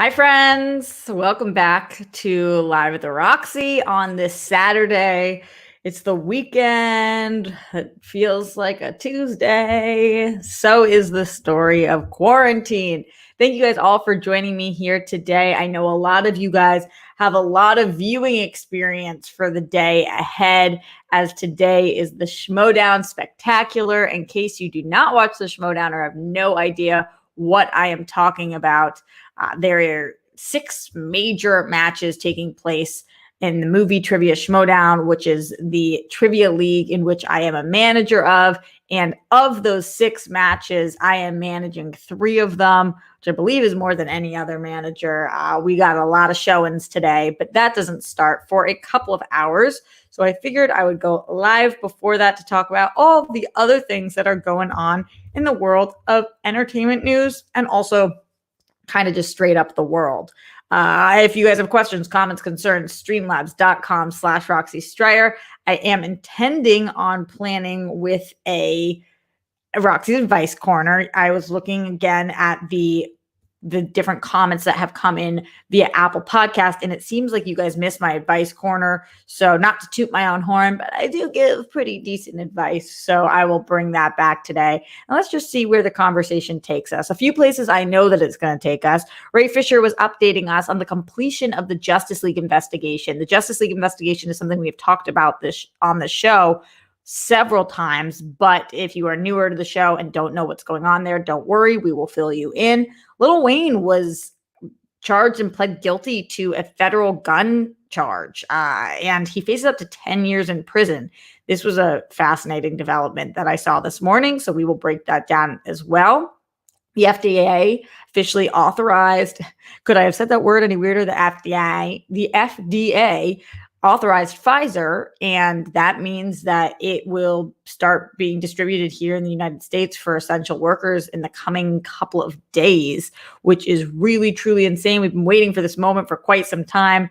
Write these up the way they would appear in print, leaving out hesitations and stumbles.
Hi, friends. Welcome back to Live at the Roxy on this Saturday. It's the weekend. It feels like a Tuesday. So is the story of quarantine. Thank you guys all for joining me here today. I know a lot of you guys have a lot of viewing experience for the day ahead, as today is the Schmodown Spectacular. In case you do not watch the Schmodown or have no idea what I am talking about, there are 6 major matches taking place in the movie Trivia Schmodown, which is the trivia league in which I am a manager of. And of those 6 matches, I am managing 3 of them, which I believe is more than any other manager. We got a lot of showings today, but that doesn't start for a couple of hours. So I figured I would go live before that to talk about all of the other things that are going on in the world of entertainment news and also kind of just straight up the world. If you guys have questions, comments, concerns, streamlabs.com/Roxy Stryer. I am intending on planning with a Roxy's Advice Corner. I was looking again at the different comments that have come in via Apple Podcast, and it seems like you guys missed my advice corner. So not to toot my own horn, but I do give pretty decent advice. So I will bring that back today. And let's just see where the conversation takes us. A few places I know that it's going to take us. Ray Fisher was updating us on the completion of the Justice League investigation. The Justice League investigation is something we've talked about this on the show several times, but if you are newer to the show and don't know what's going on there, don't worry, we will fill you in. Lil Wayne was charged and pled guilty to a federal gun charge, and he faces up to 10 years in prison. This was a fascinating development that I saw this morning, so we will break that down as well. The FDA officially authorized, could I have said that word any weirder? The FDA authorized Pfizer, and that means that it will start being distributed here in the United States for essential workers in the coming couple of days, which is really, truly insane. We've been waiting for this moment for quite some time.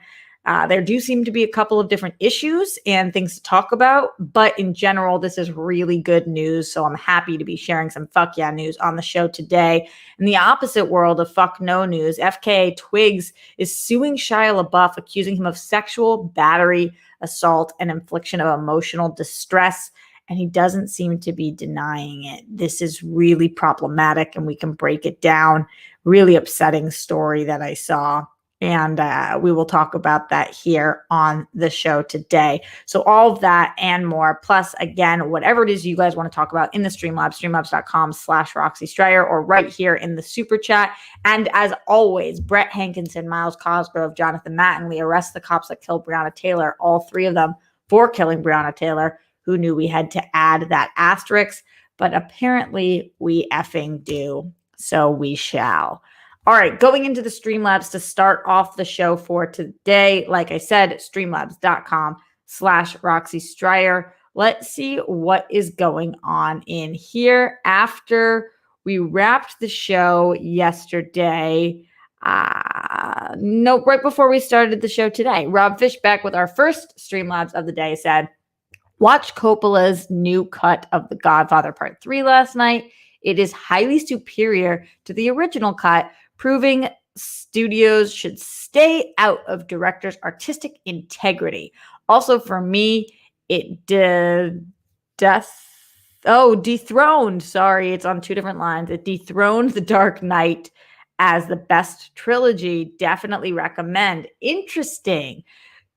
There do seem to be a couple of different issues and things to talk about, but in general, this is really good news. So I'm happy to be sharing some fuck yeah news on the show today. In the opposite world of fuck no news, FKA Twigs is suing Shia LeBeouf, accusing him of sexual battery, assault, and infliction of emotional distress. And he doesn't seem to be denying it. This is really problematic, and we can break it down. Really upsetting story that I saw. And we will talk about that here on the show today. So all of that and more, plus, again, whatever it is you guys want to talk about in the Streamlabs, streamlabs.com/Roxy Stryer, or right here in the super chat. And as always, Brett Hankinson, Miles Cosgrove, Jonathan Mattingly, arrest the cops that killed Breonna Taylor, all 3 of them for killing Breonna Taylor. Who knew we had to add that asterisk? But apparently we effing do. So we shall. All right, going into the Streamlabs to start off the show for today. Like I said, streamlabs.com/Roxy Stryer. Let's see what is going on in here after we wrapped the show yesterday. Right before we started the show today, Rob Fishbeck with our first Streamlabs of the day said, watch Coppola's new cut of The Godfather Part 3 last night. It is highly superior to the original cut, proving studios should stay out of directors' artistic integrity. Also, for me, it dethroned. Sorry, it's on 2 different lines. It dethroned The Dark Knight as the best trilogy. Definitely recommend. Interesting.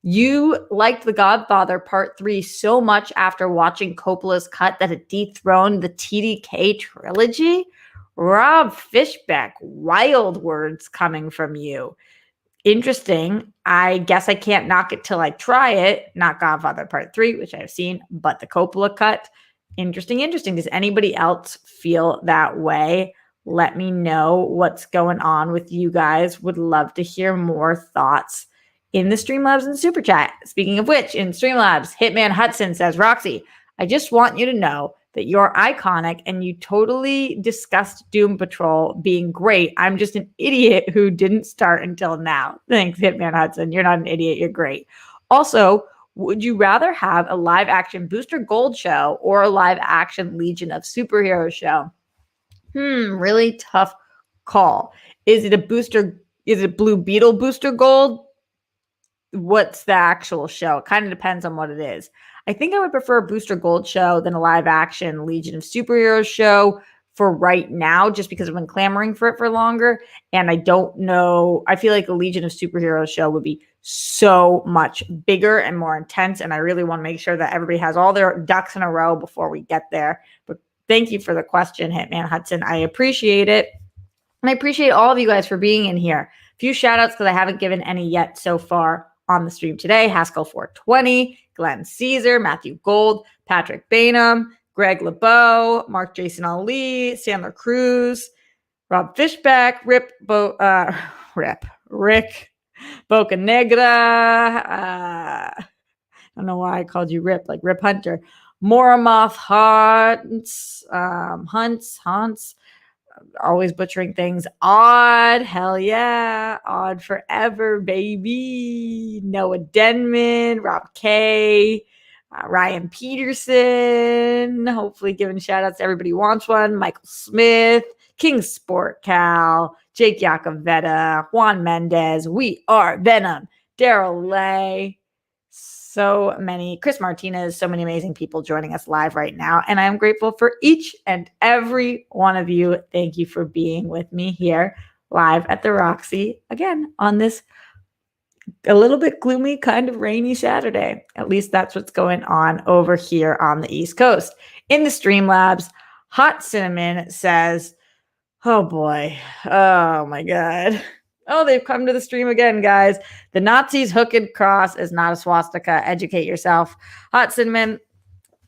You liked The Godfather Part 3 so much after watching Coppola's cut that it dethroned the TDK trilogy? Rob Fishbeck, wild words coming from you. Interesting. I guess I can't knock it till I try it. Not Godfather Part 3, which I have seen, but the Coppola cut. Interesting. Does anybody else feel that way? Let me know what's going on with you guys. Would love to hear more thoughts in the Streamlabs and Super Chat. Speaking of which, in Streamlabs, Hitman Hudson says, Roxy, I just want you to know that you're iconic and you totally discussed Doom Patrol being great. I'm just an idiot who didn't start until now. Thanks, Hitman Hudson. You're not an idiot. You're great. Also, would you rather have a live action Booster Gold show or a live action Legion of Superheroes show? Really tough call. Is it a Booster Is it Blue Beetle Booster Gold? What's the actual show? It kind of depends on what it is. I think I would prefer a Booster Gold show than a live action Legion of Superheroes show for right now, just because I've been clamoring for it for longer. And I don't know. I feel like a Legion of Superheroes show would be so much bigger and more intense. And I really want to make sure that everybody has all their ducks in a row before we get there. But thank you for the question, Hitman Hudson. I appreciate it. And I appreciate all of you guys for being in here. A few shout outs because I haven't given any yet so far on the stream today. Haskell 420, Glenn Caesar, Matthew Gold, Patrick Bainham, Greg LeBeau, Mark Jason Ali, Sandler Cruz, Rob Fishback, Rick Bocanegra. I don't know why I called you Rip, like Rip Hunter. Moromoth Hunts, always butchering things. Odd, hell yeah. Odd forever, baby. Noah Denman, Rob K, Ryan Peterson. Hopefully giving shout outs to everybody who wants one. Michael Smith, King Sport Cal, Jake Yacovetta, Juan Mendez. We are Venom. Daryl Lay. So many, Chris Martinez, so many amazing people joining us live right now. And I'm grateful for each and every one of you. Thank you for being with me here live at the Roxy again on this a little bit gloomy, kind of rainy Saturday. At least that's what's going on over here on the East Coast. In the Streamlabs, Hot Cinnamon says, oh boy, oh my God. Oh, they've come to the stream again, guys. The Nazis' hooked cross is not a swastika. Educate yourself. Hot Cinnamon,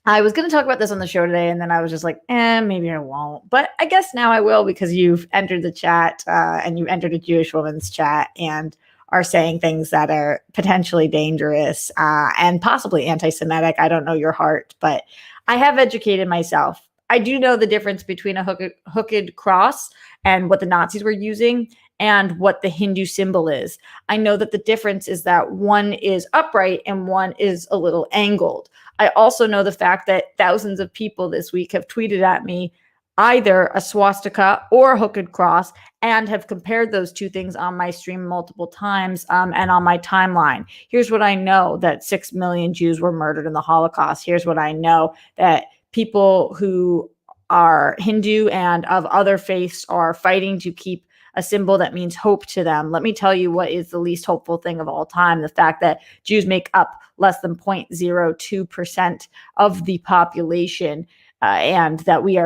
I was going to talk about this on the show today, and then I was just like, maybe I won't. But I guess now I will because you've entered the chat and you entered a Jewish woman's chat and are saying things that are potentially dangerous and possibly anti-Semitic. I don't know your heart, but I have educated myself. I do know the difference between a hooked cross and what the Nazis were using and what the Hindu symbol is. I know that the difference is that one is upright and one is a little angled. I also know the fact that thousands of people this week have tweeted at me either a swastika or a hooked cross and have compared those two things on my stream multiple times and on my timeline. Here's what I know, that 6 million Jews were murdered in the Holocaust. Here's what I know, that people who are Hindu and of other faiths are fighting to keep a symbol that means hope to them. Let me tell you what is the least hopeful thing of all time. The fact that Jews make up less than 0.02% of the population and that we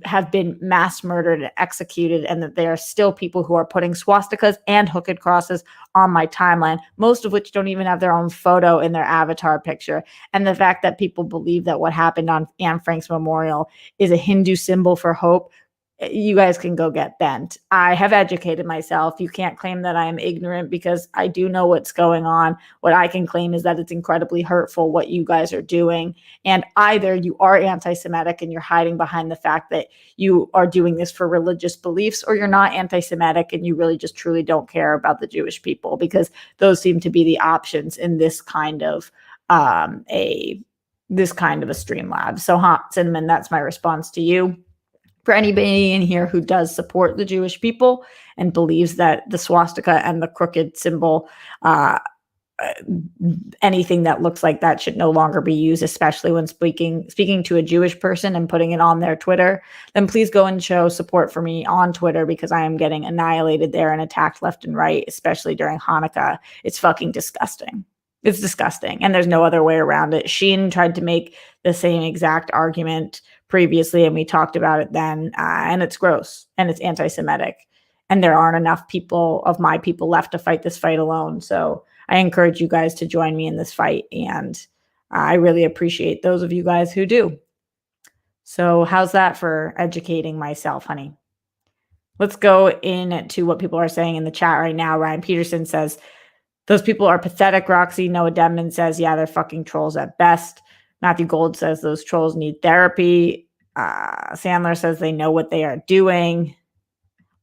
have been mass murdered and executed, and that there are still people who are putting swastikas and hooked crosses on my timeline, most of which don't even have their own photo in their avatar picture. And the fact that people believe that what happened on Anne Frank's memorial is a Hindu symbol for hope, you guys can go get bent. I have educated myself. You can't claim that I am ignorant because I do know what's going on. What I can claim is that it's incredibly hurtful what you guys are doing. And either you are anti-Semitic and you're hiding behind the fact that you are doing this for religious beliefs, or you're not anti-Semitic and you really just truly don't care about the Jewish people, because those seem to be the options in this kind of a Streamlab. So Hot Cinnamon, that's my response to you. For anybody in here who does support the Jewish people and believes that the swastika and the crooked symbol, anything that looks like that should no longer be used, especially when speaking to a Jewish person and putting it on their Twitter, then please go and show support for me on Twitter, because I am getting annihilated there and attacked left and right, especially during Hanukkah. It's fucking disgusting. It's disgusting. And there's no other way around it. Sheen tried to make the same exact argument previously, and we talked about it then, and it's gross and it's anti-Semitic, and there aren't enough people of my people left to fight this fight alone. So I encourage you guys to join me in this fight, and I really appreciate those of you guys who do. So how's that for educating myself, honey? Let's go into what people are saying in the chat right now. Ryan Peterson says, those people are pathetic, Roxy. Noah Denman says, yeah, they're fucking trolls at best. Matthew Gold says those trolls need therapy. Sandler says they know what they are doing.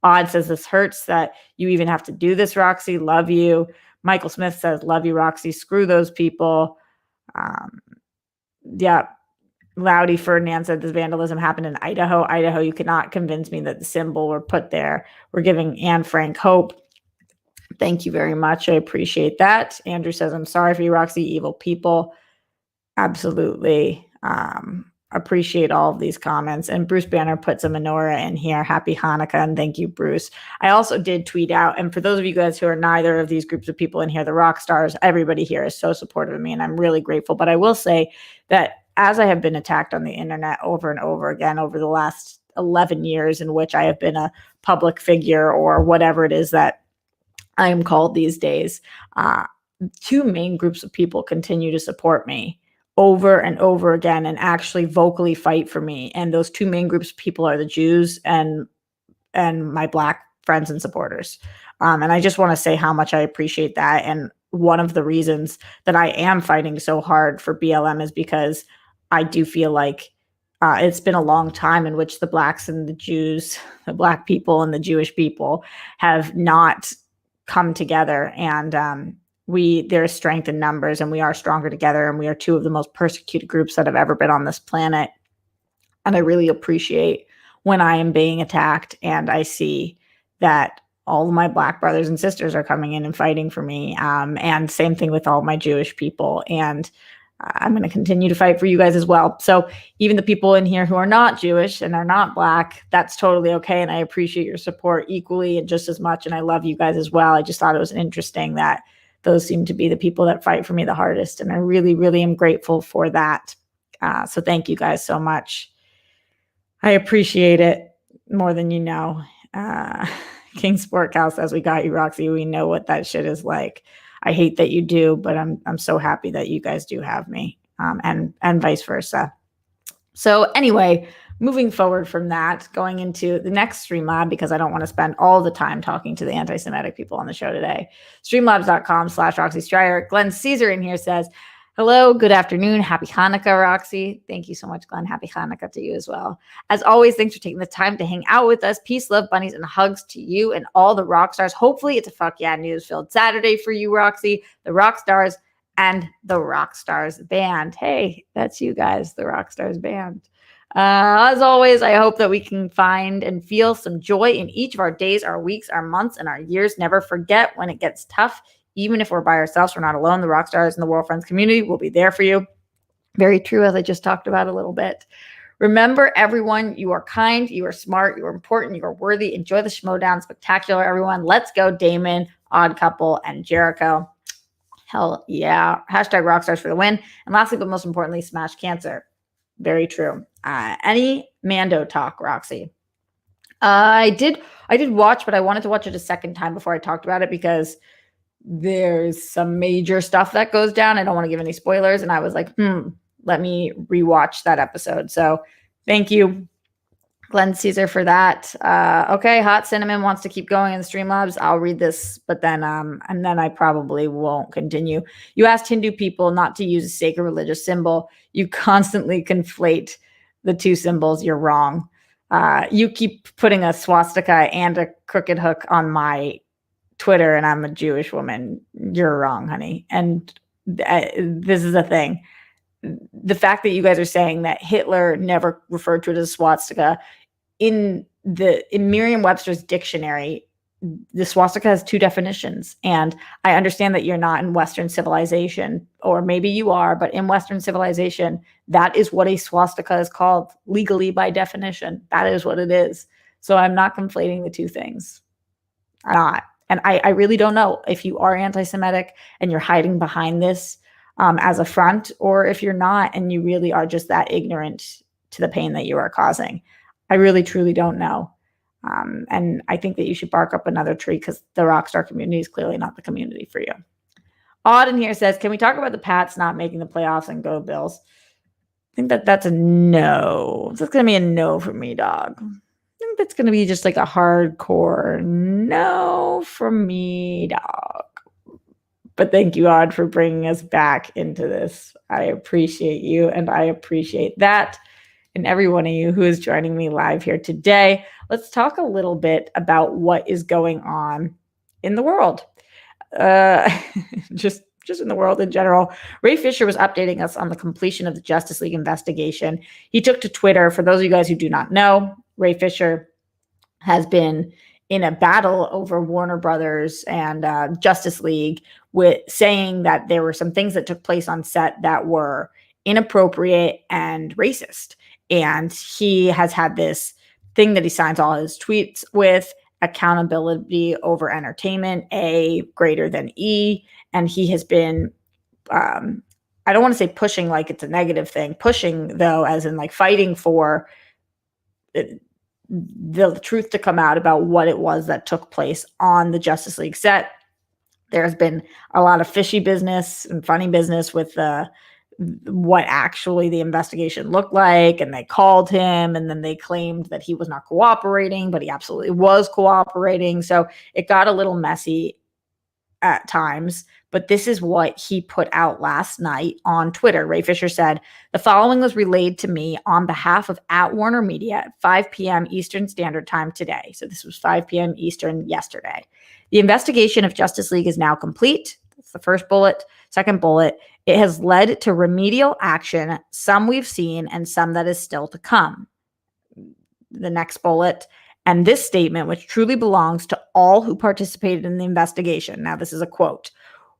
Odd says this hurts that you even have to do this, Roxy. Love you. Michael Smith says, love you, Roxy. Screw those people. Yeah. Loudy Ferdinand said this vandalism happened in Idaho. Idaho, you cannot convince me that the symbol were put there. We're giving Anne Frank hope. Thank you very much. I appreciate that. Andrew says, I'm sorry for you, Roxy, evil people. Absolutely. Appreciate all of these comments. And Bruce Banner puts a menorah in here. Happy Hanukkah. And thank you, Bruce. I also did tweet out. And for those of you guys who are neither of these groups of people in here, the rock stars, everybody here is so supportive of me. And I'm really grateful. But I will say that as I have been attacked on the internet over and over again over the last 11 years in which I have been a public figure or whatever it is that I am called these days, two main groups of people continue to support me over and over again and actually vocally fight for me. And those two main groups of people are the Jews and my Black friends and supporters. And I just want to say how much I appreciate that. And one of the reasons that I am fighting so hard for BLM is because I do feel like it's been a long time in which the Blacks and the Jews, the Black people and the Jewish people have not come together. And there is strength in numbers, and we are stronger together, and we are two of the most persecuted groups that have ever been on this planet. And I really appreciate when I am being attacked and I see that all of my Black brothers and sisters are coming in and fighting for me. And same thing with all my Jewish people. And I'm going to continue to fight for you guys as well. So even the people in here who are not Jewish and are not Black, that's totally okay. And I appreciate your support equally and just as much. And I love you guys as well. I just thought it was interesting that those seem to be the people that fight for me the hardest. And I really, really am grateful for that. So thank you guys so much. I appreciate it more than you know. King Sport Cow says, we got you, Roxy. We know what that shit is like. I hate that you do, but I'm so happy that you guys do have me, and vice versa. So anyway, moving forward from that, going into the next Streamlab, because I don't want to spend all the time talking to the anti-Semitic people on the show today. Streamlabs.com/Roxy Stryer. Glenn Caesar in here says, hello, good afternoon. Happy Hanukkah, Roxy. Thank you so much, Glenn. Happy Hanukkah to you as well. As always, thanks for taking the time to hang out with us. Peace, love, bunnies, and hugs to you and all the rock stars. Hopefully it's a fuck yeah news-filled Saturday for you, Roxy, the rock stars, and the rock stars band. Hey, that's you guys, the rock stars band. As always, I hope that we can find and feel some joy in each of our days, our weeks, our months, and our years. Never forget when it gets tough. Even if we're by ourselves, we're not alone. The rock stars and the World Friends community will be there for you. Very true, as I just talked about a little bit. Remember, everyone, you are kind, you are smart, you are important, you are worthy. Enjoy the Schmodown Spectacular, everyone. Let's go, Damon, Odd Couple, and Jericho. Hell yeah. Hashtag rockstars for the win. And lastly, but most importantly, smash cancer. Very true. Any Mando talk, Roxy? I did watch, but I wanted to watch it a second time before I talked about it because there's some major stuff that goes down. I don't want to give any spoilers. And I was like, let me rewatch that episode. So thank you, Glenn Caesar, for that. Okay. Hot Cinnamon wants to keep going in the Streamlabs. I'll read this, but then, and then I probably won't continue. You asked Hindu people not to use a sacred religious symbol. You constantly conflate the two symbols. You're wrong. You keep putting a swastika and a crooked hook on my Twitter, and I'm a Jewish woman. You're wrong, honey. And this is the thing. The fact that you guys are saying that Hitler never referred to it as a swastika, in Merriam-Webster's dictionary, the swastika has two definitions. And I understand that you're not in Western civilization, or maybe you are, but in Western civilization, that is what a swastika is called legally by definition. That is what it is. So I'm not conflating the two things. I'm not. And I really don't know if you are anti-Semitic and you're hiding behind this as a front, or if you're not and you really are just that ignorant to the pain that you are causing. I really, truly don't know. And I think that you should bark up another tree because the rockstar community is clearly not the community for you. Odd in here says, can we talk about the Pats not making the playoffs and go Bills? I think that's a no. That's going to be a no for me, dog. I think that's going to be just like a hardcore no from me, dog. But thank you, Odd, for bringing us back into this. I appreciate you, and I appreciate that. And every one of you who is joining me live here today. Let's talk a little bit about what is going on in the world. Just in the world in general. Ray Fisher was updating us on the completion of the Justice League investigation. He took to Twitter. For those of you guys who do not know, Ray Fisher has been in a battle over Warner Brothers and Justice League, with saying that there were some things that took place on set that were inappropriate and racist. And he has had this thing that he signs all his tweets with: accountability over entertainment, A greater than E. And he has been, I don't want to say pushing like it's a negative thing, pushing though, as in like fighting for the truth to come out about what it was that took place on the Justice League set. There's been a lot of fishy business and funny business with what actually the investigation looked like. And they called him, and then they claimed that he was not cooperating, but he absolutely was cooperating. So it got a little messy at times, but this is what he put out last night on Twitter. Ray Fisher said, "The following was relayed to me on behalf of @Warner Media at 5 p.m. Eastern Standard Time today." So this was 5 p.m. Eastern yesterday. "The investigation of Justice League is now complete." That's the first bullet. Second bullet: "It has led to remedial action, some we've seen and some that is still to come." The next bullet: "And this statement, which truly belongs to all who participated in the investigation." Now, this is a quote.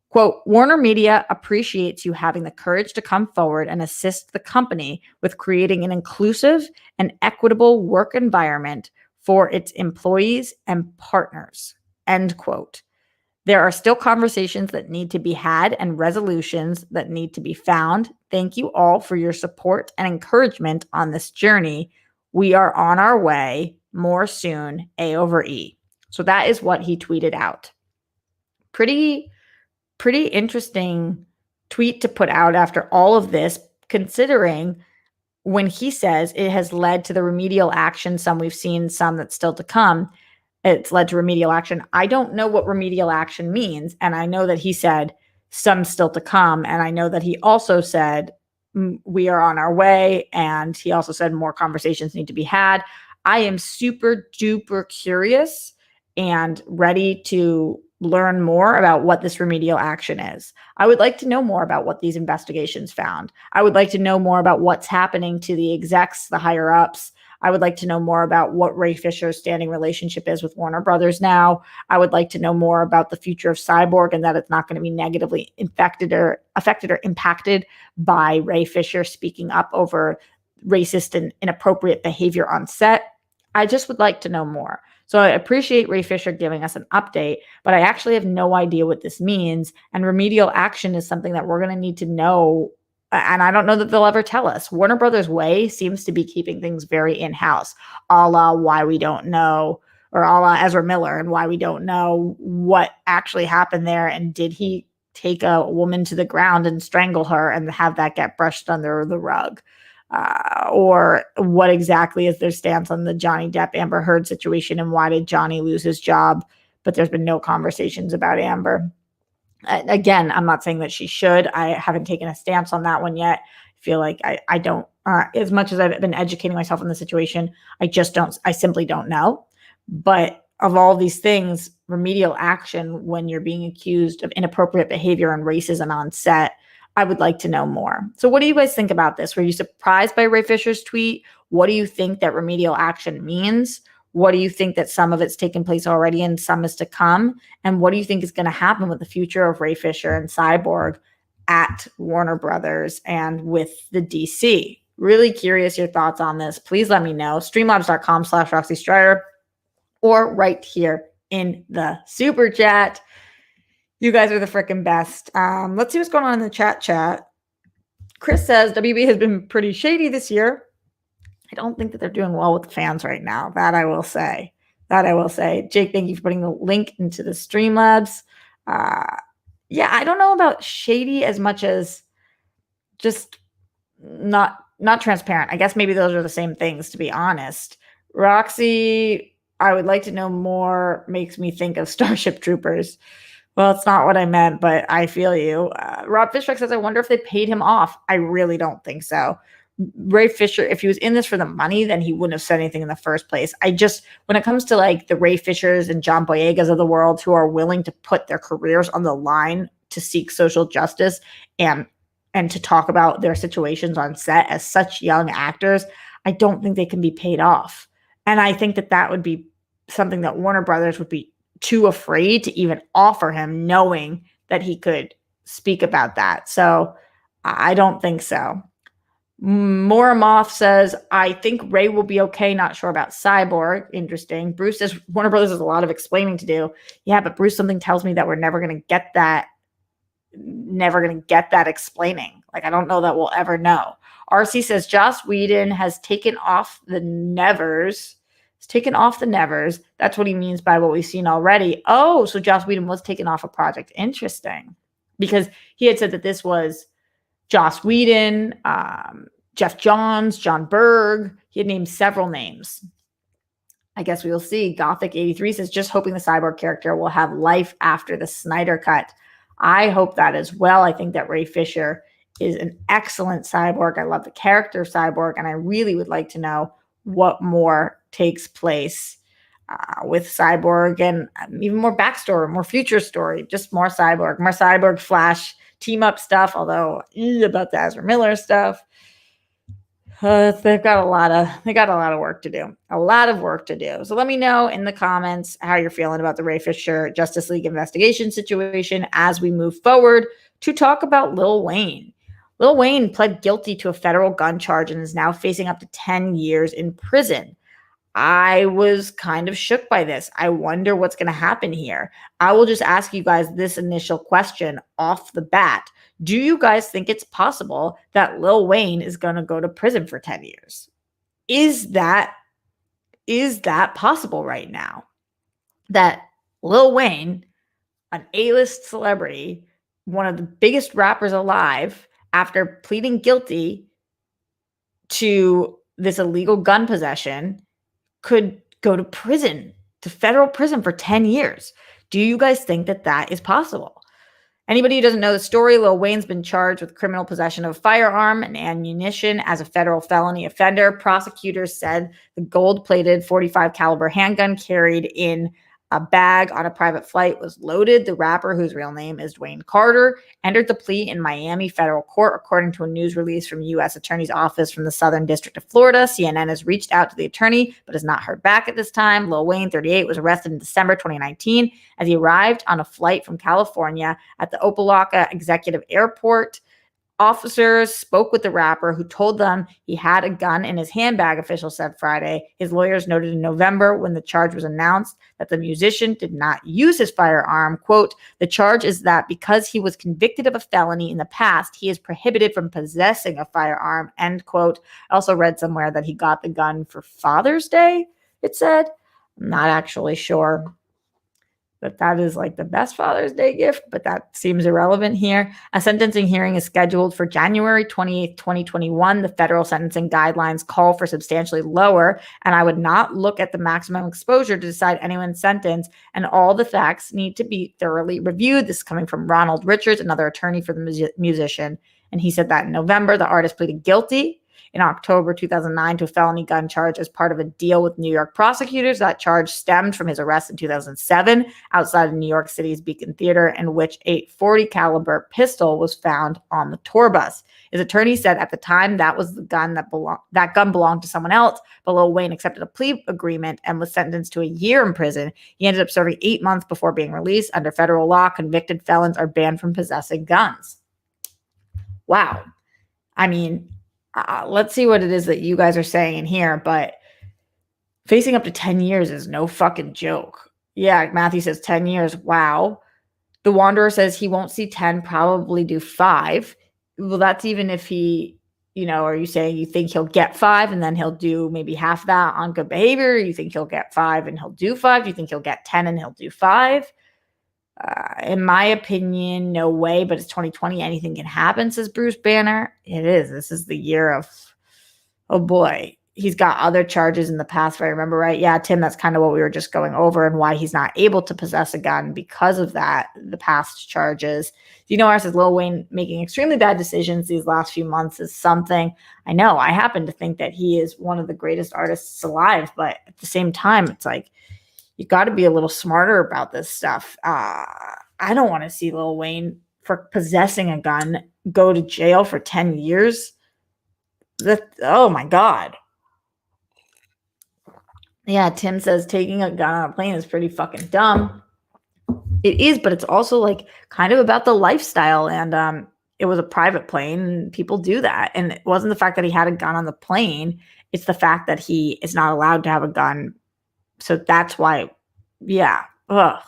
Quote, "Warner Media appreciates you having the courage to come forward and assist the company with creating an inclusive and equitable work environment for its employees and partners." End quote. "There are still conversations that need to be had and resolutions that need to be found. Thank you all for your support and encouragement on this journey. We are on our way. More soon, A over E." So that is what he tweeted out. Pretty interesting tweet to put out after all of this, considering when he says it has led to the remedial action, some we've seen, some that's still to come. It's led to remedial action. I don't know what remedial action means. And I know that he said some still to come. And I know that he also said we are on our way. And he also said more conversations need to be had. I am super duper curious and ready to learn more about what this remedial action is. I would like to know more about what these investigations found. I would like to know more about what's happening to the execs, the higher ups. I would like to know more about what Ray Fisher's standing relationship is with Warner Brothers now. I would like to know more about the future of Cyborg, and that it's not going to be negatively affected or impacted by Ray Fisher speaking up over racist and inappropriate behavior on set. I just would like to know more. So I appreciate Ray Fisher giving us an update, but I actually have no idea what this means. And remedial action is something that we're going to need to know. And I don't know that they'll ever tell us. Warner Brothers Way seems to be keeping things very in-house, a la Why We Don't Know, or a la Ezra Miller and Why We Don't Know what actually happened there. And did he take a woman to the ground and strangle her and have that get brushed under the rug? Or what exactly is their stance on the Johnny Depp Amber Heard situation, and why did Johnny lose his job? But there's been no conversations about Amber. Again, I'm not saying that she should. I haven't taken a stance on that one yet. I feel like I don't, as much as I've been educating myself on the situation, I simply don't know. But of all these things, remedial action when you're being accused of inappropriate behavior and racism on set, I would like to know more. So what do you guys think about this? Were you surprised by Ray Fisher's tweet? What do you think that remedial action means? What do you think that some of it's taken place already and some is to come? And what do you think is going to happen with the future of Ray Fisher and Cyborg at Warner Brothers and with the DC? Really curious your thoughts on this. Please let me know. Streamlabs.com/Roxy Striar or right here in the super chat. You guys are the freaking best. Let's see what's going on in the chat. Chris says WB has been pretty shady this year. I don't think that they're doing well with the fans right now. That I will say. Jake, thank you for putting the link into the Streamlabs. Yeah, I don't know about shady as much as just not transparent. I guess maybe those are the same things, to be honest. Roxy, I would like to know more, makes me think of Starship Troopers. Well, it's not what I meant, but I feel you. Rob Fishbeck says, I wonder if they paid him off. I really don't think so. Ray Fisher, if he was in this for the money, then he wouldn't have said anything in the first place. When it comes to like the Ray Fishers and John Boyegas of the world who are willing to put their careers on the line to seek social justice and to talk about their situations on set as such young actors, I don't think they can be paid off. And I think that would be something that Warner Brothers would be too afraid to even offer him, knowing that he could speak about that. So I don't think so. Moramoff says, I think Ray will be okay. Not sure about Cyborg. Interesting. Bruce says, Warner Brothers has a lot of explaining to do. Yeah, but Bruce, something tells me that we're never going to get that. Never going to get that explaining. Like, I don't know that we'll ever know. RC says, Joss Whedon has taken off the nevers. He's taken off the nevers. That's what he means by what we've seen already. Oh, so Joss Whedon was taken off a project. Interesting. Because he had said that this was Joss Whedon, Jeff Johns, John Berg. He had named several names. I guess we will see. Gothic83 says, just hoping the Cyborg character will have life after the Snyder Cut. I hope that as well. I think that Ray Fisher is an excellent Cyborg. I love the character of Cyborg, and I really would like to know what more takes place with Cyborg, and even more backstory, more future story, just more Cyborg Flash team up stuff, although about the Ezra Miller stuff, they've got a lot of work to do. So let me know in the comments how you're feeling about the Ray Fisher Justice League investigation situation as we move forward to talk about Lil Wayne. Lil Wayne pled guilty to a federal gun charge and is now facing up to 10 years in prison. I was kind of shook by this. I wonder what's going to happen here. I will just ask you guys this initial question off the bat. Do you guys think it's possible that Lil Wayne is going to go to prison for 10 years? Is that possible right now? That Lil Wayne, an A-list celebrity, one of the biggest rappers alive, after pleading guilty to this illegal gun possession, could go to prison, to federal prison for 10 years. Do you guys think that that is possible? Anybody who doesn't know the story, Lil Wayne's been charged with criminal possession of a firearm and ammunition as a federal felony offender. Prosecutors said the gold-plated .45 caliber handgun carried in a bag on a private flight was loaded. The rapper, whose real name is Dwayne Carter, entered the plea in Miami federal court, according to a news release from U.S. Attorney's Office from the Southern District of Florida. CNN has reached out to the attorney, but has not heard back at this time. Lil Wayne, 38, was arrested in December 2019 as he arrived on a flight from California at the Opa-locka Executive Airport. Officers spoke with the rapper, who told them he had a gun in his handbag, officials said Friday. His lawyers noted in November, when the charge was announced, that the musician did not use his firearm. Quote, the charge is that because he was convicted of a felony in the past, he is prohibited from possessing a firearm, end quote. I also read somewhere that he got the gun for Father's Day, it said. I'm not actually sure that is like the best Father's Day gift, but that seems irrelevant here. A sentencing hearing is scheduled for January 28th, 2021. The federal sentencing guidelines call for substantially lower, and I would not look at the maximum exposure to decide anyone's sentence, and all the facts need to be thoroughly reviewed. This is coming from Ronald Richards, another attorney for the musician, and he said that in November, the artist pleaded guilty in October 2009 to a felony gun charge as part of a deal with New York prosecutors. That charge stemmed from his arrest in 2007 outside of New York City's Beacon Theater, in which a .40 caliber pistol was found on the tour bus. His attorney said at the time that was the gun that gun belonged to someone else, but Lil Wayne accepted a plea agreement and was sentenced to a year in prison. He ended up serving 8 months before being released. Under federal law, convicted felons are banned from possessing guns. Wow. I mean, let's see what it is that you guys are saying in here, but facing up to 10 years is no fucking joke. Yeah, Matthew says 10 years. Wow. The Wanderer says he won't see 10, probably do 5. Well, that's even if he, are you saying you think he'll get 5 and then he'll do maybe half that on good behavior? You think he'll get 5 and he'll do 5? Do you think he'll get 10 and he'll do 5? In my opinion, no way, but it's 2020. Anything can happen, says Bruce Banner. It is. This is the year of, oh boy, he's got other charges in the past, if I remember right. Yeah, Tim, that's kind of what we were just going over, and why he's not able to possess a gun because of that, the past charges. Dino says Lil Wayne making extremely bad decisions these last few months is something. I know. I happen to think that he is one of the greatest artists alive, but at the same time, it's like, you got to be a little smarter about this stuff. I don't want to see Lil Wayne, for possessing a gun, go to jail for 10 years. Oh my God. Yeah, Tim says taking a gun on a plane is pretty fucking dumb. It is, but it's also like kind of about the lifestyle. And it was a private plane, and people do that. And it wasn't the fact that he had a gun on the plane, it's the fact that he is not allowed to have a gun. So that's why, yeah. Ugh.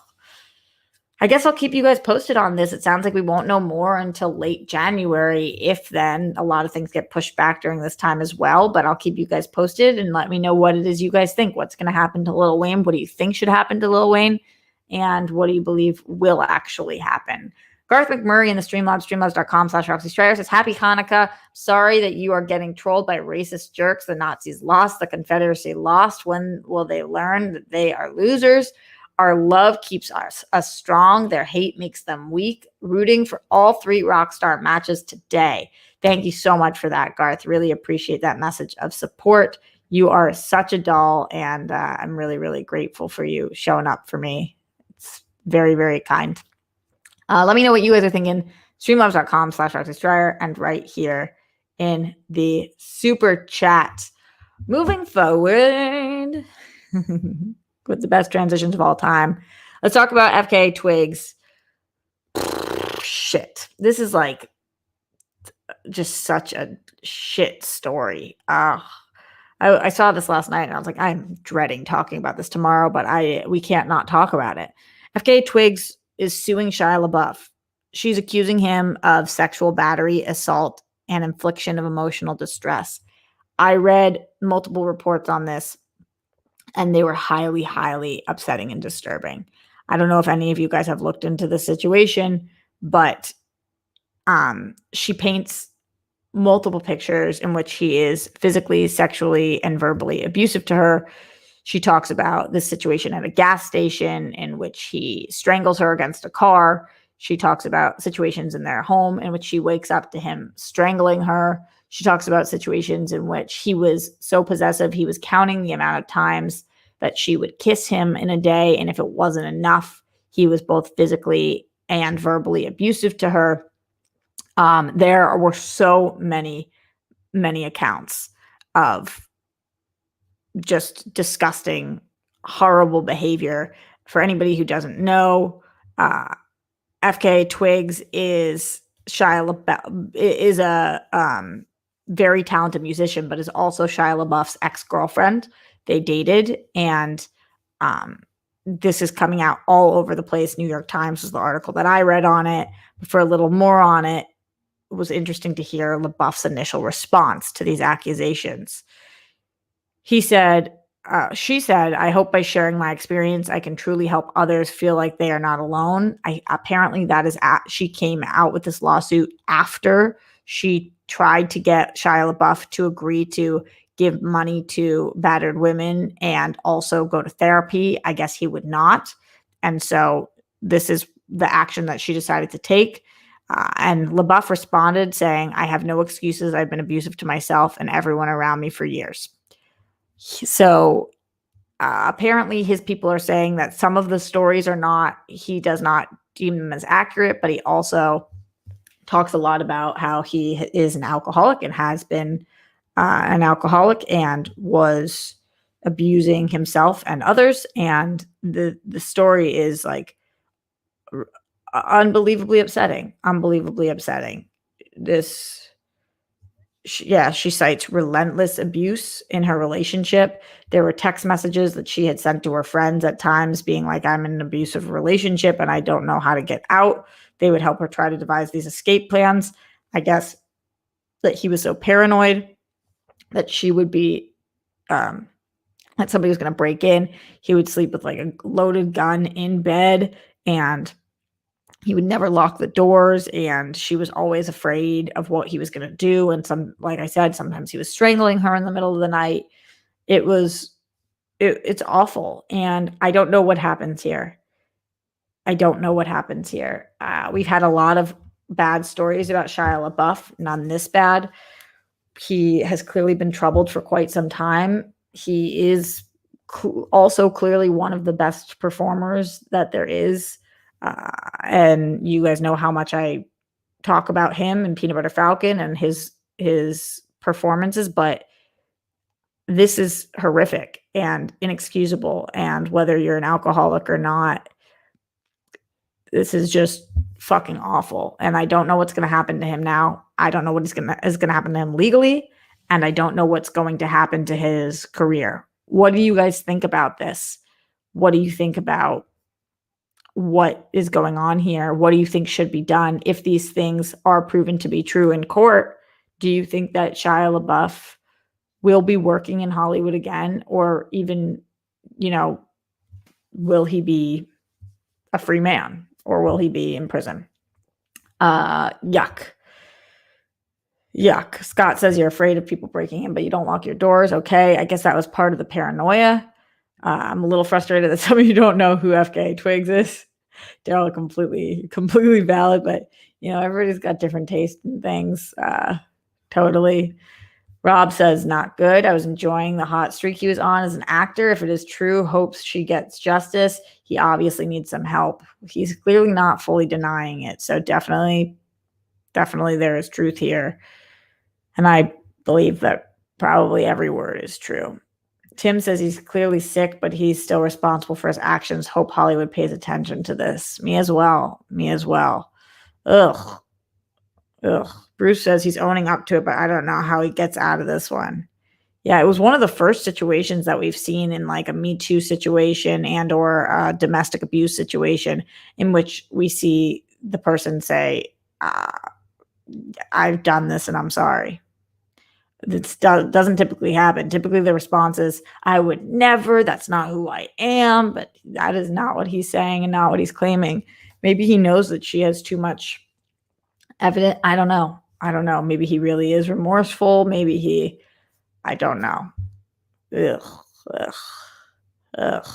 I guess I'll keep you guys posted on this. It sounds like we won't know more until late January. If then a lot of things get pushed back during this time as well, but I'll keep you guys posted and let me know what it is you guys think. What's going to happen to Lil Wayne? What do you think should happen to Lil Wayne? And what do you believe will actually happen? Garth McMurray in the Streamlabs, streamlabs.com/Roxy Strider says, Happy Hanukkah. Sorry that you are getting trolled by racist jerks. The Nazis lost. The Confederacy lost. When will they learn that they are losers? Our love keeps us strong. Their hate makes them weak. Rooting for all 3 Rockstar matches today. Thank you so much for that, Garth. Really appreciate that message of support. You are such a doll, and I'm really, really grateful for you showing up for me. It's very, very kind. Let me know what you guys are thinking. Streamlabs.com/Roxy Strider and right here in the super chat. Moving forward. With the best transitions of all time. Let's talk about FKA Twigs. Shit. This is like just such a shit story. I saw this last night and I was like, I'm dreading talking about this tomorrow, but we can't not talk about it. FKA Twigs is suing Shia LeBeouf. She's accusing him of sexual battery, assault, and infliction of emotional distress. I read multiple reports on this, and they were highly, highly upsetting and disturbing. I don't know if any of you guys have looked into the situation, but she paints multiple pictures in which he is physically, sexually, and verbally abusive to her. She talks about this situation at a gas station in which he strangles her against a car. She talks about situations in their home in which she wakes up to him strangling her. She talks about situations in which he was so possessive, he was counting the amount of times that she would kiss him in a day. And if it wasn't enough, he was both physically and verbally abusive to her. There were so many, many accounts of just disgusting, horrible behavior. For anybody who doesn't know, FKA Twigs is Shia LaBeouf, is a very talented musician, but is also Shia LaBeouf's ex-girlfriend. They dated, and this is coming out all over the place. New York Times was the article that I read on it. For a little more on it, it was interesting to hear LaBeouf's initial response to these accusations. She said, I hope by sharing my experience, I can truly help others feel like they are not alone. Apparently she came out with this lawsuit after she tried to get Shia LaBeouf to agree to give money to battered women and also go to therapy. I guess he would not. And so this is the action that she decided to take. And LaBeouf responded saying, I have no excuses. I've been abusive to myself and everyone around me for years. So apparently his people are saying that some of the stories he does not deem them as accurate, but he also talks a lot about how he is an alcoholic and has been an alcoholic and was abusing himself and others. And the story is like unbelievably upsetting. She cites relentless abuse in her relationship. There were text messages that she had sent to her friends at times being like, I'm in an abusive relationship and I don't know how to get out. They would help her try to devise these escape plans. I guess that he was so paranoid that she would be, that somebody was going to break in. He would sleep with like a loaded gun in bed, and he would never lock the doors, and she was always afraid of what he was going to do. And like I said, sometimes he was strangling her in the middle of the night. It's awful. And I don't know what happens here. We've had a lot of bad stories about Shia LaBeouf, none this bad. He has clearly been troubled for quite some time. He is also clearly one of the best performers that there is. And you guys know how much I talk about him and Peanut Butter Falcon and his performances, but this is horrific and inexcusable. And whether you're an alcoholic or not, this is just fucking awful. And I don't know what's going to happen to him now. I don't know what is going to happen to him legally. And I don't know what's going to happen to his career. What do you guys think about this? What do you think about what is going on here? What do you think should be done if these things are proven to be true in court? Do you think that Shia LaBeouf will be working in Hollywood again, or even, will he be a free man, or will he be in prison? Yuck. Scott says you're afraid of people breaking in, but you don't lock your doors. Okay, I guess that was part of the paranoia. I'm a little frustrated that some of you don't know who FKA Twigs is. They're all completely valid, but everybody's got different tastes in things. Totally. Rob says, not good. I was enjoying the hot streak he was on as an actor. If it is true, hopes she gets justice. He obviously needs some help. He's clearly not fully denying it. So definitely there is truth here. And I believe that probably every word is true. Tim says he's clearly sick, but he's still responsible for his actions. Hope Hollywood pays attention to this. Me as well. Ugh. Bruce says he's owning up to it, but I don't know how he gets out of this one. Yeah, it was one of the first situations that we've seen in like a Me Too situation and or a domestic abuse situation in which we see the person say, I've done this and I'm sorry. It doesn't typically happen. Typically the response is, I would never, that's not who I am, but that is not what he's saying and not what he's claiming. Maybe he knows that she has too much evidence. I don't know. Maybe he really is remorseful. I don't know. Ugh.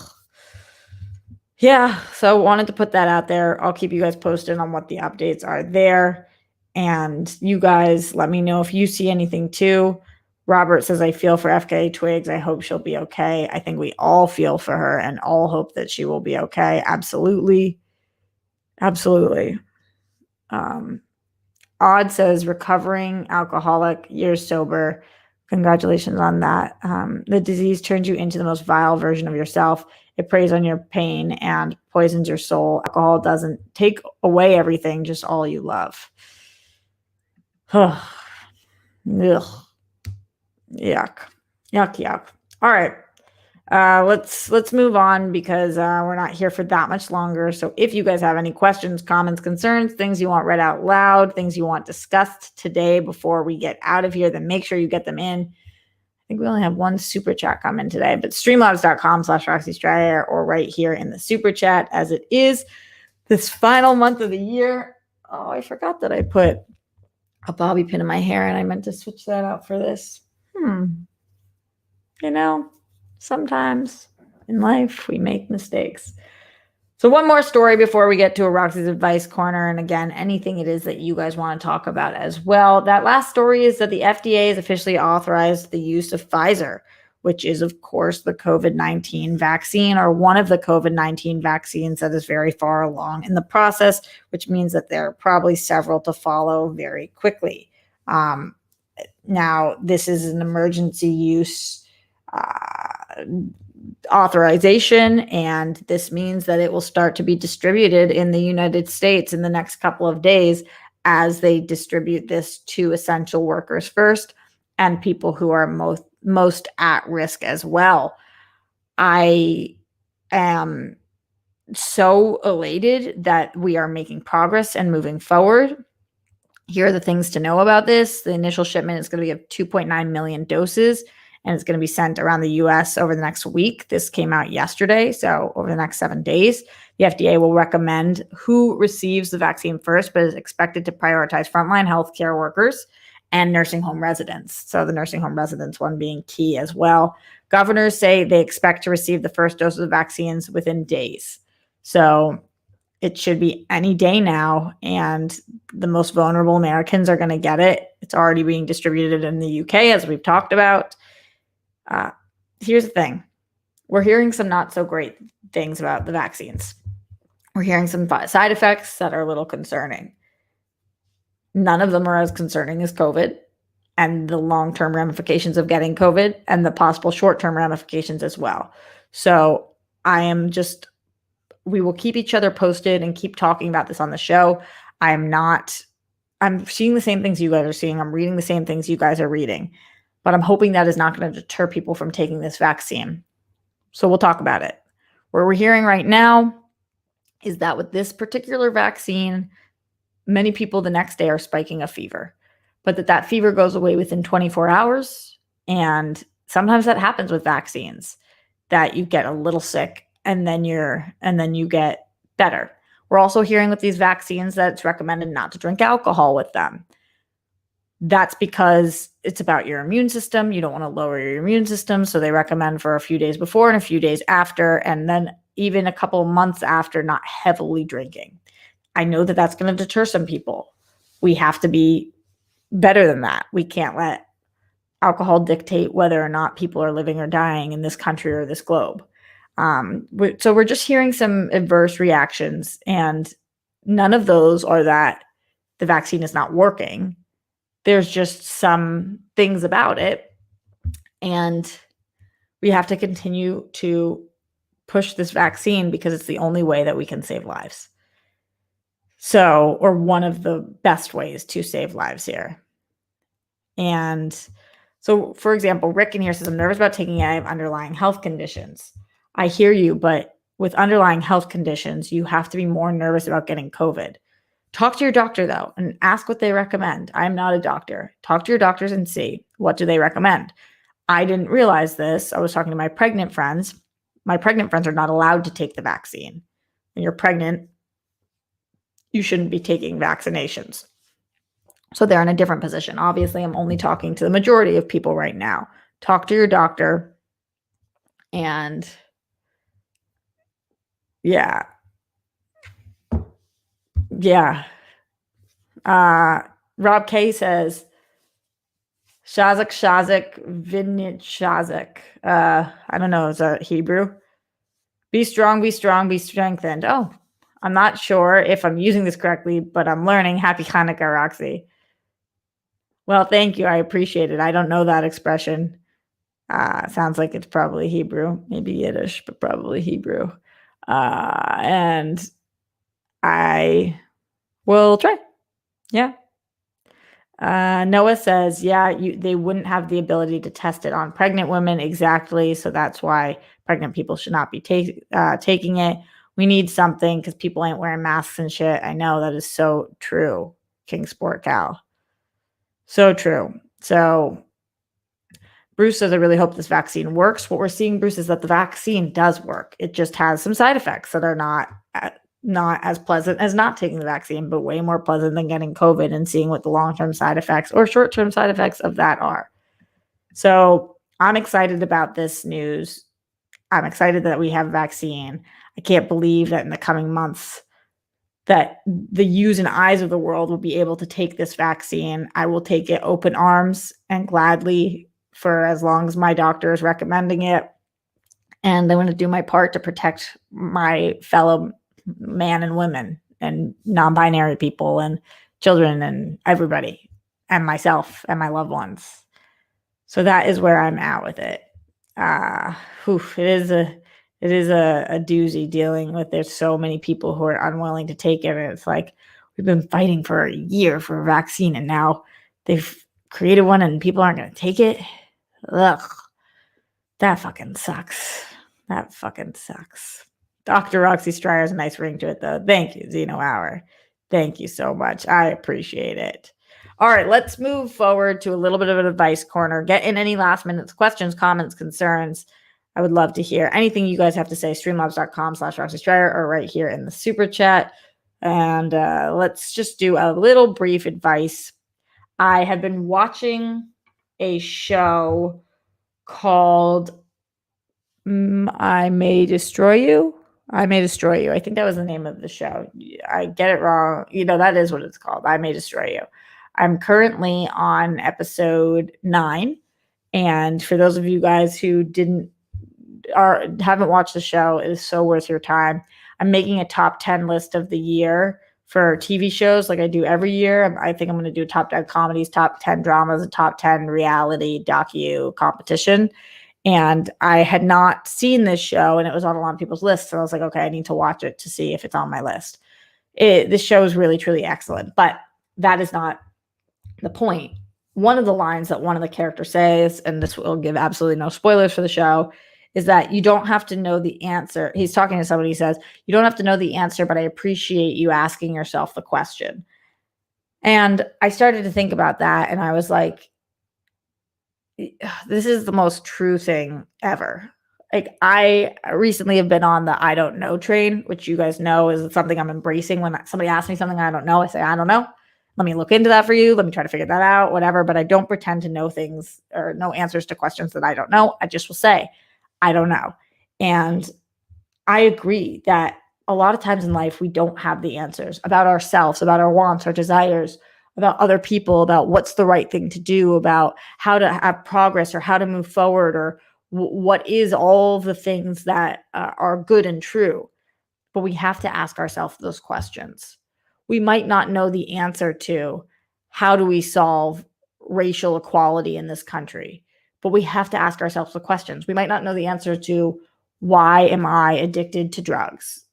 Yeah, so wanted to put that out there. I'll keep you guys posted on what the updates are there. And you guys let me know if you see anything too. Robert says, I feel for FKA Twigs. I hope she'll be okay. I think we all feel for her and all hope that she will be okay. Absolutely. Odd says, recovering alcoholic, years sober. Congratulations on that. The disease turns you into the most vile version of yourself. It preys on your pain and poisons your soul. Alcohol doesn't take away everything, just all you love. Ugh. Yuck. All right. Let's move on because we're not here for that much longer. So if you guys have any questions, comments, concerns, things you want read out loud, things you want discussed today before we get out of here, then make sure you get them in. I think we only have one super chat coming today, but streamlabs.com/RoxyStrier or right here in the super chat as it is this final month of the year. Oh, I forgot that I put a bobby pin in my hair and I meant to switch that out for this. Sometimes in life we make mistakes. So one more story before we get to a Roxy's Advice Corner. And again, anything it is that you guys want to talk about as well. That last story is that the FDA has officially authorized the use of Pfizer, which is, of course, the COVID-19 vaccine, or one of the COVID-19 vaccines that is very far along in the process, which means that there are probably several to follow very quickly. Now, this is an emergency use authorization, and this means that it will start to be distributed in the United States in the next couple of days as they distribute this to essential workers first and people who are most at risk as well. I am so elated that we are making progress and moving forward. Here are the things to know about this. The initial shipment is going to be of 2.9 million doses, and it's going to be sent around the U.S. over the next week. This came out yesterday, so over the next 7 days. The FDA will recommend who receives the vaccine first, but is expected to prioritize frontline healthcare workers and nursing home residents. So the nursing home residents one being key as well. Governors say they expect to receive the first dose of the vaccines within days. So it should be any day now, and the most vulnerable Americans are going to get it. It's already being distributed in the UK, as we've talked about. Here's the thing. We're hearing some not so great things about the vaccines. We're hearing some side effects that are a little concerning. None of them are as concerning as COVID. and the long-term ramifications of getting COVID and the possible short-term ramifications as well. So we will keep each other posted and keep talking about this on the show. I'm seeing the same things you guys are seeing. I'm reading the same things you guys are reading, but I'm hoping that is not going to deter people from taking this vaccine. So we'll talk about it. What we're hearing right now is that with this particular vaccine, many people the next day are spiking a fever, but that fever goes away within 24 hours. And sometimes that happens with vaccines, that you get a little sick and then you get better. We're also hearing with these vaccines that it's recommended not to drink alcohol with them. That's because it's about your immune system. You don't want to lower your immune system. So they recommend for a few days before and a few days after, and then even a couple of months after, not heavily drinking. I know that that's going to deter some people. We have to be better than that. We can't let alcohol dictate whether or not people are living or dying in this country or this globe. So we're just hearing some adverse reactions, and none of those are that the vaccine is not working. There's just some things about it, and we have to continue to push this vaccine because it's the only way that we can save lives. So, or one of the best ways to save lives here. And so, for example, Rick in here says, I'm nervous about taking it. I have underlying health conditions. I hear you, but with underlying health conditions, you have to be more nervous about getting COVID. Talk to your doctor, though, and ask what they recommend. I'm not a doctor. Talk to your doctors and see, what do they recommend? I didn't realize this. I was talking to my pregnant friends. My pregnant friends are not allowed to take the vaccine. When you're pregnant, you shouldn't be taking vaccinations. So they're in a different position. Obviously, I'm only talking to the majority of people right now. Talk to your doctor. And yeah. Rob K says, Shazak, Vinit Shazak. I don't know. Is that Hebrew? Be strong, be strengthened. Oh, I'm not sure if I'm using this correctly, but I'm learning. Happy Hanukkah, Roxy. Well, thank you. I appreciate it. I don't know that expression. Sounds like it's probably Hebrew, maybe Yiddish, but probably Hebrew. And I will try. Yeah. Noah says, they wouldn't have the ability to test it on pregnant women. Exactly. So that's why pregnant people should not be taking it. We need something because people ain't wearing masks and shit. I know that is so true. King Sport Cal. So true. So Bruce says, I really hope this vaccine works. What we're seeing, Bruce, is that the vaccine does work. It just has some side effects that are not as pleasant as not taking the vaccine, but way more pleasant than getting COVID and seeing what the long-term side effects or short-term side effects of that are. So I'm excited about this news. I'm excited that we have a vaccine. I can't believe that in the coming months that the yous and eyes of the world will be able to take this vaccine. I will take it open arms and gladly for as long as my doctor is recommending it. And I'm going to do my part to protect my fellow man and women and non-binary people and children and everybody and myself and my loved ones. So that is where I'm at with it. It is a doozy dealing with. There's so many people who are unwilling to take it. And it's like, we've been fighting for a year for a vaccine and now they've created one and people aren't going to take it. Ugh. That fucking sucks. Dr. Roxy Stryer has a nice ring to it, though. Thank you, Zeno Hour. Thank you so much. I appreciate it. All right, let's move forward to a little bit of an advice corner. Get in any last minute questions, comments, concerns. I would love to hear anything you guys have to say. Streamlabs.com/Roxy Stryer or right here in the super chat. And let's just do a little brief advice. I have been watching a show called I May Destroy You. I May Destroy You. I think that was the name of the show. I get it wrong. That is what it's called. I May Destroy You. I'm currently on episode 9. And for those of you guys who haven't watched the show, it is so worth your time. I'm making a top 10 list of the year for TV shows like I do every year. I think I'm going to do top 10 comedies, top 10 dramas, and top 10 reality docu competition. And I had not seen this show, and it was on a lot of people's lists. So I was like, okay, I need to watch it to see if it's on my list. This show is really, truly excellent, but that is not the point. One of the lines that one of the characters says, and this will give absolutely no spoilers for the show, is that you don't have to know the answer. He's talking to somebody. He says, you don't have to know the answer, but I appreciate you asking yourself the question. And I started to think about that, and I was like, this is the most true thing ever. Like, I recently have been on the I don't know train, which you guys know is something I'm embracing. When somebody asks me something I don't know, I say, I don't know. Let me look into that for you. Let me try to figure that out, whatever. But I don't pretend to know things or know answers to questions that I don't know. I just will say, I don't know. And I agree that a lot of times in life, we don't have the answers about ourselves, about our wants, our desires, about other people, about what's the right thing to do, about how to have progress or how to move forward, or what is all the things that are good and true. But we have to ask ourselves those questions. We might not know the answer to how do we solve racial equality in this country, but we have to ask ourselves the questions. We might not know the answer to why am I addicted to drugs,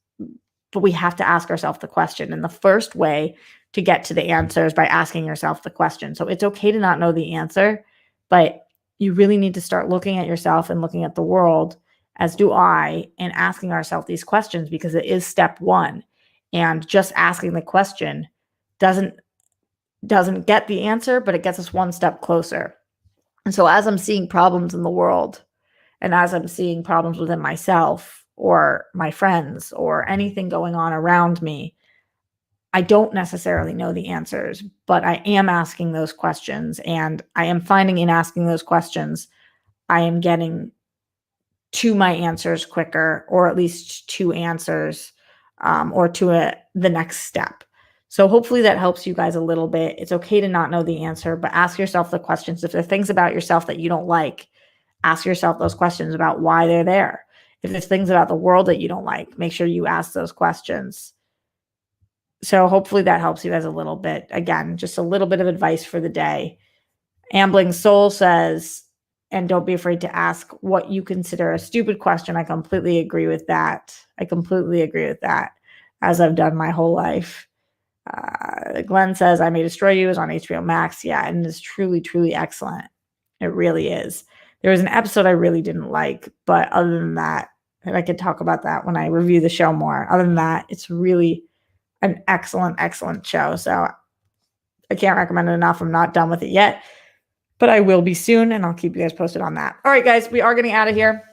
but we have to ask ourselves the question. And the first way to get to the answer is by asking yourself the question. So it's okay to not know the answer, but you really need to start looking at yourself and looking at the world, as do I, and asking ourselves these questions, because it is step one. And just asking the question doesn't get the answer, but it gets us one step closer. And so as I'm seeing problems in the world, and as I'm seeing problems within myself or my friends or anything going on around me, I don't necessarily know the answers, but I am asking those questions. And I am finding in asking those questions, I am getting to my answers quicker, or at least to answers, or to the next step. So hopefully that helps you guys a little bit. It's okay to not know the answer, but ask yourself the questions. If there are things about yourself that you don't like, ask yourself those questions about why they're there. If there's things about the world that you don't like, make sure you ask those questions. So hopefully that helps you guys a little bit. Again, just a little bit of advice for the day. Ambling Soul says, and don't be afraid to ask what you consider a stupid question. I completely agree with that. As I've done my whole life. Glenn says, I May Destroy You is on HBO Max. Yeah, and it's truly, truly excellent. It really is. There was an episode I really didn't like, but other than that, and I could talk about that when I review the show more. Other than that, it's really an excellent, excellent show. So I can't recommend it enough. I'm not done with it yet, but I will be soon, and I'll keep you guys posted on that. All right, guys, we are getting out of here.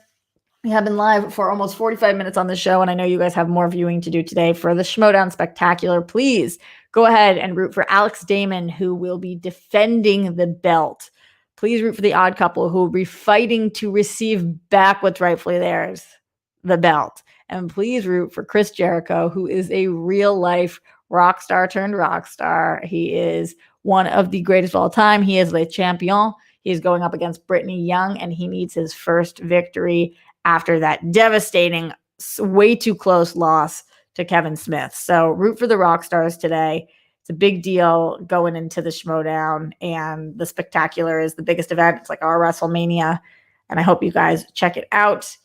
We have been live for almost 45 minutes on the show, and I know you guys have more viewing to do today for the Schmodown Spectacular. Please go ahead and root for Alex Damon, who will be defending the belt. Please root for the Odd Couple, who will be fighting to receive back what's rightfully theirs, the belt. And please root for Chris Jericho, who is a real-life rock star turned rock star. He is one of the greatest of all time. He is Le Champion. He is going up against Brittany Young, and he needs his first victory after that devastating, way too close loss to Kevin Smith. So root for the rock stars today. It's a big deal going into the Schmodown, and the Spectacular is the biggest event. It's like our WrestleMania, and I hope you guys check it out.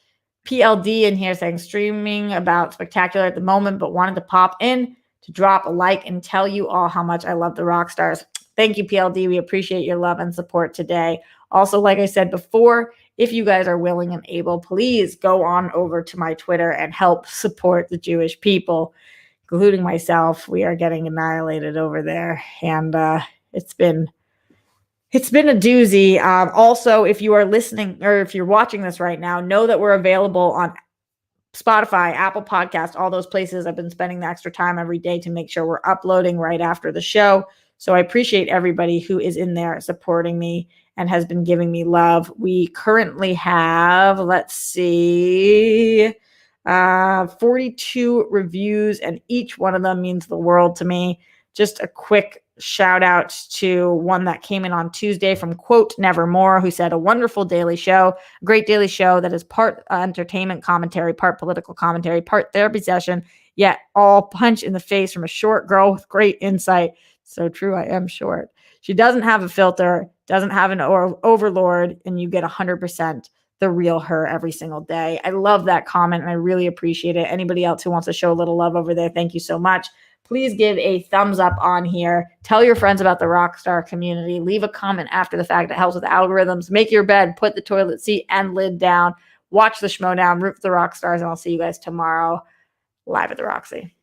PLD in here saying streaming about Spectacular at the moment, but wanted to pop in to drop a like and tell you all how much I love the rock stars. Thank you, PLD. We appreciate your love and support today. Also, like I said before, if you guys are willing and able, please go on over to my Twitter and help support the Jewish people, including myself. We are getting annihilated over there, and it's been a doozy. Also, if you are listening or if you're watching this right now, know that we're available on Spotify, Apple Podcasts, all those places. I've been spending the extra time every day to make sure we're uploading right after the show. So I appreciate everybody who is in there supporting me and has been giving me love. We currently have, 42 reviews, and each one of them means the world to me. Just a quick shout out to one that came in on Tuesday from Quote Nevermore, who said, a wonderful daily show, a great daily show that is part entertainment commentary, part political commentary, part therapy session. yet all punch in the face from a short girl with great insight. So true, I am short. She doesn't have a filter, doesn't have an overlord, and you get 100% the real her every single day. I love that comment and I really appreciate it. Anybody else who wants to show a little love over there, thank you so much. Please give a thumbs up on here. Tell your friends about the Rockstar community. Leave a comment after the fact. It helps with algorithms. Make your bed, put the toilet seat and lid down. Watch the Schmodown, root for the Rockstars, and I'll see you guys tomorrow live at the Roxy.